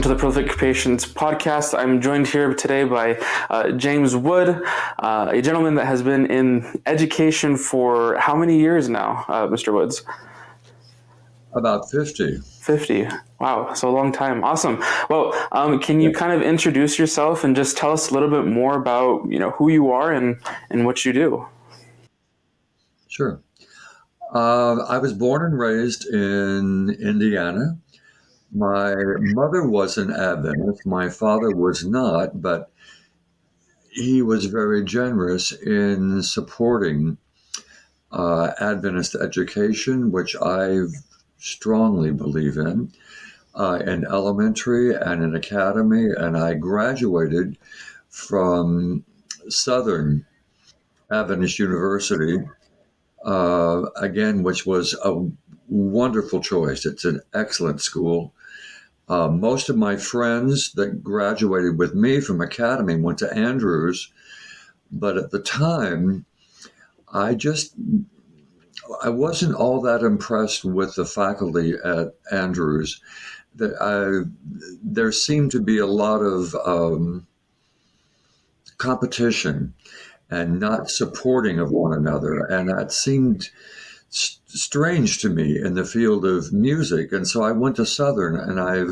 to the Prolific Patients podcast. I'm joined here today by James Wood, a gentleman that has been in education for how many years now, Mr. Woods? About 50. 50. Wow, so a long time. Awesome. Well, can you kind of introduce yourself and just tell us a little bit more about, who you are and what you do? Sure. I was born and raised in Indiana. My mother was an Adventist. My father was not, but he was very generous in supporting Adventist education, which I strongly believe in elementary and in academy. And I graduated from Southern Adventist University, again, which was a wonderful choice. It's an excellent school. Most of my friends that graduated with me from Academy went to Andrews, but at the time, I wasn't all that impressed with the faculty at Andrews. There seemed to be a lot of competition and not supporting of one another, and that seemed strange to me in the field of music. And so I went to Southern, and I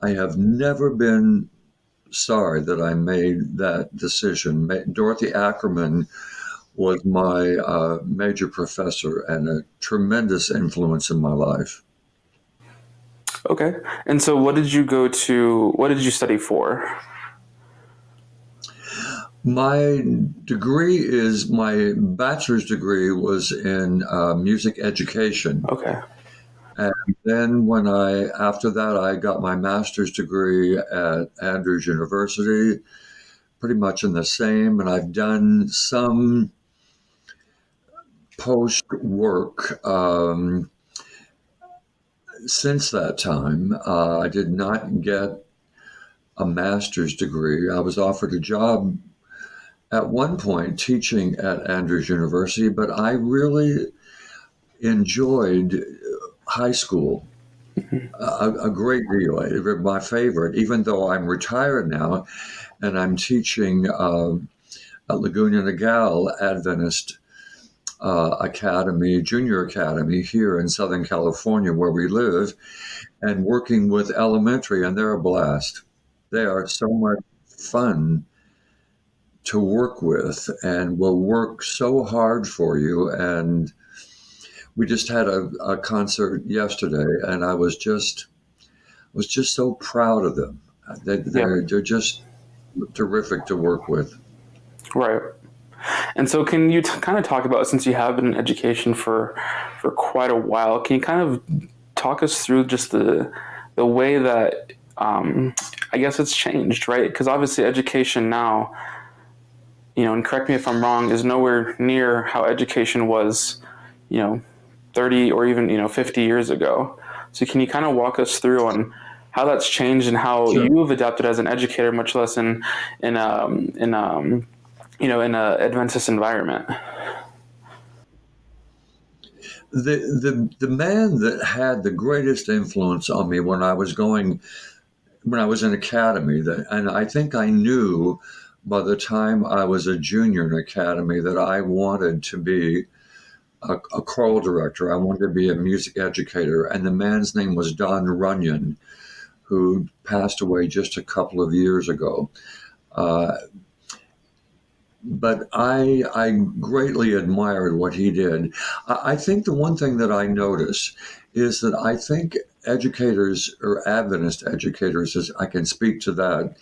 have never been sorry that I made that decision. Dorothy Ackerman was my major professor and a tremendous influence in my life. Okay. And so what did you study for? My bachelor's degree was in music education. Okay. And then after that, I got my master's degree at Andrews University, pretty much in the same. And I've done some post work since that time. I did not get a master's degree. I was offered a job at one point teaching at Andrews University, but I really enjoyed high school a great deal. It was my favorite, even though I'm retired now and I'm teaching at Laguna Niguel Adventist Academy, Junior Academy here in Southern California where we live, and working with elementary, and they're a blast. They are so much fun to work with and will work so hard for you. And we just had a concert yesterday, and I was just so proud of them. They're just terrific to work with. Right. And so can you kind of talk about, since you have been in education for quite a while, can you kind of talk us through just the way that, I guess it's changed, right? Because obviously education now, and correct me if I'm wrong, is nowhere near how education was, 30 or even, 50 years ago. So can you kind of walk us through on how that's changed and how Sure. you've adapted as an educator, much less in an Adventist environment? The man that had the greatest influence on me when I was in academy, and I think I knew by the time I was a junior in academy that I wanted to be a choral director. I wanted to be a music educator, and the man's name was Don Runyon, who passed away just a couple of years ago. But I greatly admired what he did. I think the one thing that I notice is that I think educators, or Adventist educators, as I can speak to that,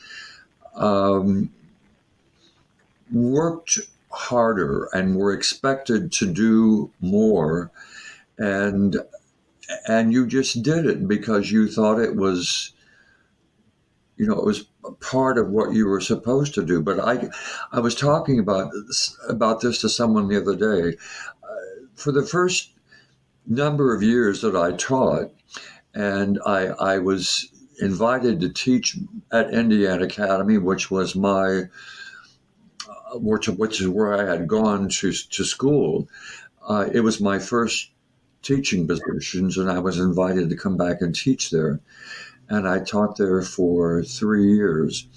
worked harder and were expected to do more, and you just did it because you thought it was it was part of what you were supposed to do. But I was talking about this to someone the other day. For the first number of years that I taught, and I was invited to teach at Indiana Academy, which was which is where I had gone to school. It was my first teaching positions, and I was invited to come back and teach there. and I taught there for 3 years.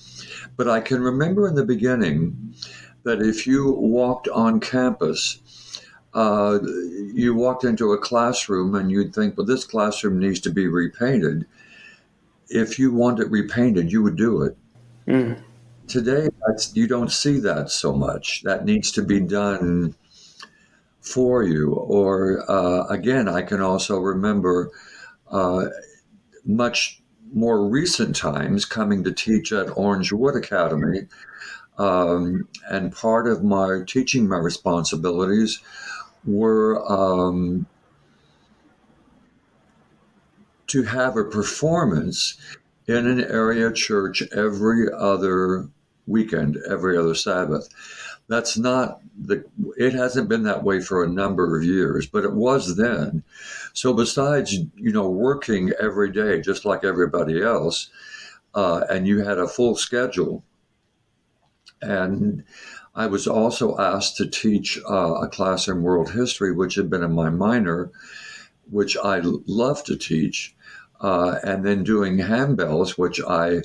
But I can remember in the beginning that if you walked on campus, uh, you walked into a classroom and you'd think, well, this classroom needs to be repainted. If you want it repainted, you would do it. Mm. Today, you don't see that so much. That needs to be done for you. Or again, I can also remember uh, much more recent times coming to teach at Orange Wood Academy. And part of my teaching, my responsibilities were to have a performance in an area church every other weekend, every other Sabbath. That's not the, it hasn't been that way for a number of years, but it was then. So besides, working every day, just like everybody else, and you had a full schedule, and I was also asked to teach a class in world history, which had been in my minor, which I love to teach, and then doing handbells, which I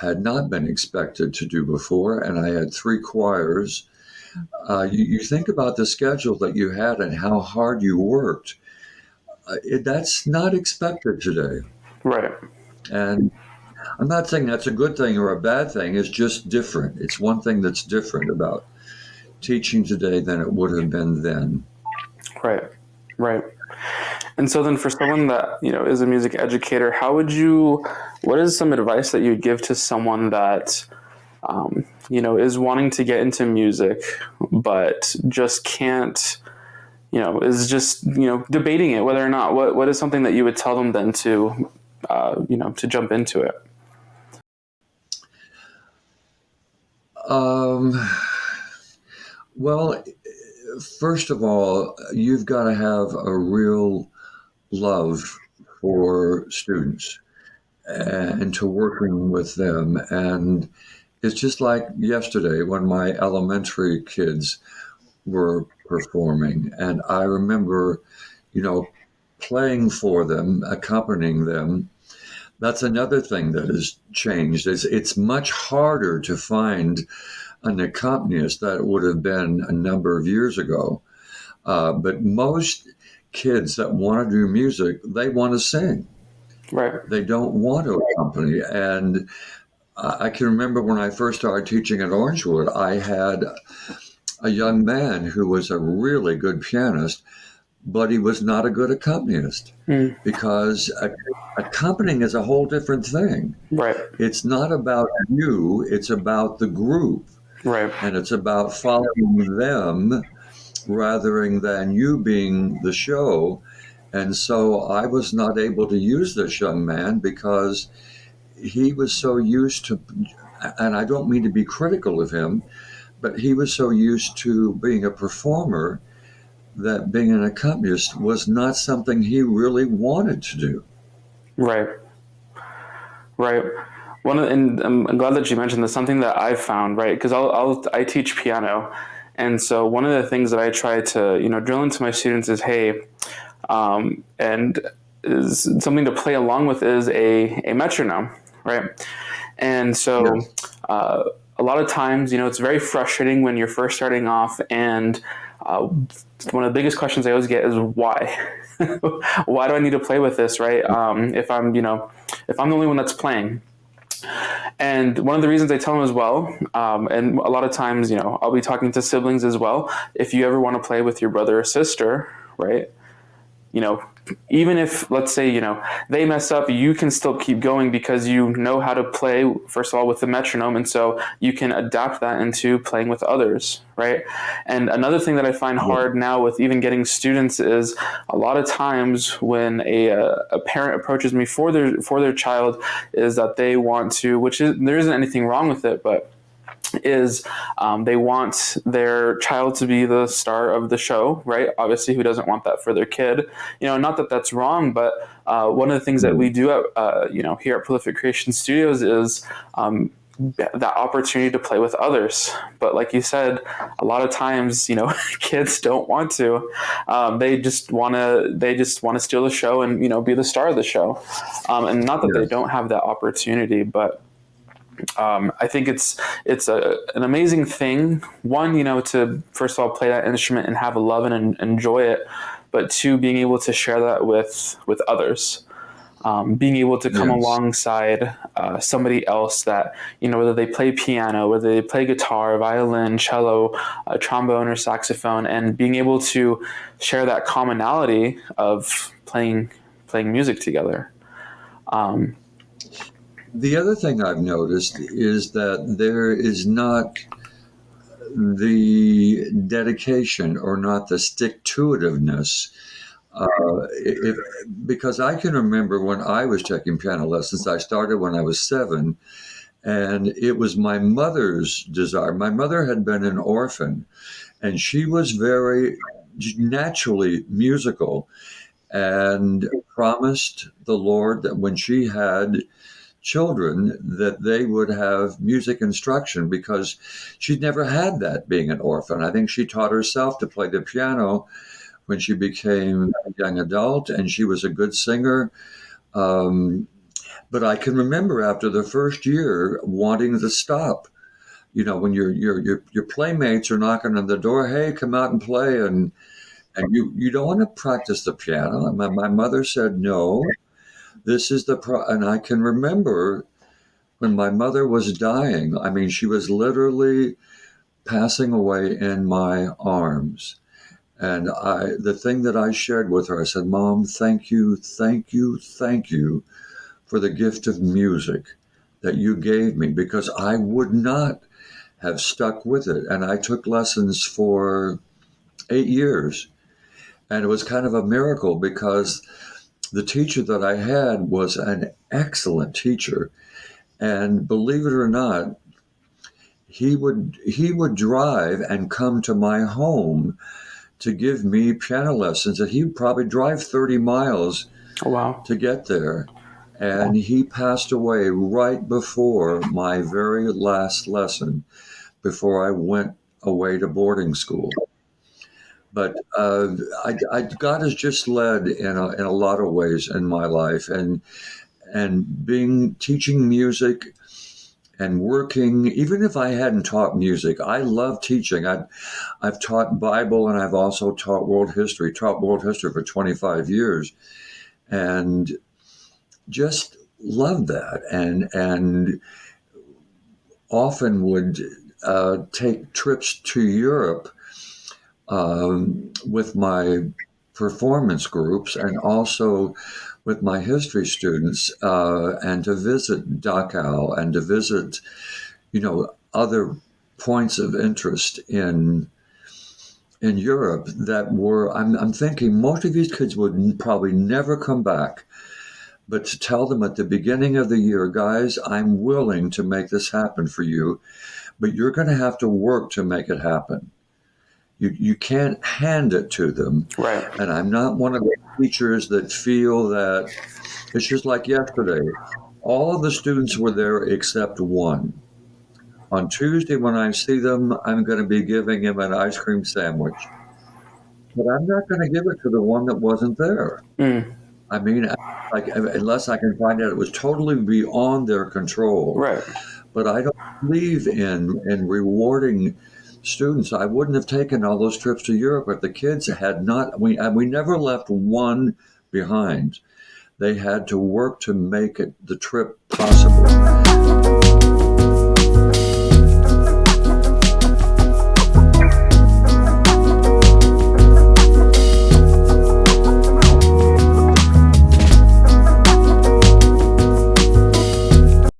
had not been expected to do before, and I had three choirs. You think about the schedule that you had and how hard you worked. That's not expected today. Right. And I'm not saying that's a good thing or a bad thing. It's just different. It's one thing that's different about teaching today than it would have been then. Right. Right. And so then for someone that, is a music educator, what is some advice that you'd give to someone that, is wanting to get into music, but just can't, is just, debating it, whether or not, what is something that you would tell them then to jump into it? Um, well, first of all, you've got to have a real love for students and to working with them. And it's just like yesterday when my elementary kids were performing. And I remember, you know, playing for them, accompanying them. That's another thing that has changed. It's much harder to find an accompanist that it would have been a number of years ago. But most kids that want to do music, they want to sing. Right. They don't want to accompany. And I can remember when I first started teaching at Orangewood, I had a young man who was a really good pianist, but he was not a good accompanist Mm. because accompanying is a whole different thing. Right. It's not about you, it's about the group, Right. and it's about following them rather than you being the show. And so I was not able to use this young man because he was so used to, and I don't mean to be critical of him, but he was so used to being a performer that being an accompanist was not something he really wanted to do. Right. Right. And I'm glad that you mentioned this. Something that I've found, right? Because I teach piano, and so one of the things that I try to drill into my students is, hey, and is something to play along with is a metronome, right? And so Yes. uh, a lot of times, it's very frustrating when you're first starting off, and one of the biggest questions I always get is why. Why do I need to play with this, right? If I'm the only one that's playing. And one of the reasons I tell them as well, and a lot of times, I'll be talking to siblings as well. If you ever want to play with your brother or sister, right? you know, even if let's say they mess up, you can still keep going because you know how to play first of all with the metronome, and so you can adapt that into playing with others, right? And another thing that I find Yeah. hard now with even getting students is a lot of times when a parent approaches me for their child is that they want to, which is there isn't anything wrong with it, but is they want their child to be the star of the show, right? Obviously, who doesn't want that for their kid? Not that that's wrong, but one of the things that we do at here at Prolific Creation Studios is that opportunity to play with others. But like you said, a lot of times, kids don't want to. They just want to steal the show and be the star of the show. And not that they Yes. don't have that opportunity, but I think an amazing thing. One, to first of all play that instrument and have a love and enjoy it, but two, being able to share that with others. Being able to come Yes. alongside somebody else that whether they play piano, whether they play guitar, violin, cello, trombone, or saxophone, and being able to share that commonality of playing music together. Um, The other thing I've noticed is that there is not the dedication or not the stick to itiveness. If, because I can remember when I was taking piano lessons, I started when I was 7, and it was my mother's desire. My mother had been an orphan, and she was very naturally musical and promised the Lord that when she had children that they would have music instruction because she'd never had that being an orphan. I think she taught herself to play the piano when she became a young adult, and she was a good singer. Um, but I can remember after the first year wanting to stop. When your playmates are knocking on the door, hey, come out and play, and you don't want to practice the piano. And my mother said no. This is and I can remember when my mother was dying. I mean, she was literally passing away in my arms. And the thing that I shared with her, I said, Mom, thank you, thank you, thank you for the gift of music that you gave me because I would not have stuck with it. And I took lessons for 8 years. And it was kind of a miracle because the teacher that I had was an excellent teacher. And believe it or not, he would drive and come to my home to give me piano lessons, and he would probably drive 30 miles oh wow, to get there. And he passed away right before my very last lesson, before I went away to boarding school. But God has just led in a lot of ways in my life, and being teaching music and working. Even if I hadn't taught music, I love teaching. I've taught Bible, and I've also taught world history. Taught world history for 25 years, and just loved that. And often would take trips to Europe with my performance groups, and also with my history students, and to visit Dachau and to visit, other points of interest in Europe that were. I'm thinking most of these kids would probably never come back. But to tell them at the beginning of the year, guys, I'm willing to make this happen for you, but you're going to have to work to make it happen. You can't hand it to them. right. And I'm not one of the teachers that feel that it's just like yesterday. All of the students were there except one. On Tuesday, when I see them, I'm going to be giving him an ice cream sandwich. But I'm not going to give it to the one that wasn't there. Mm, I mean, like, unless I can find out it was totally beyond their control. right. But I don't believe in rewarding students. I wouldn't have taken all those trips to Europe if the kids had not. We never left one behind. They had to work to make it the trip possible.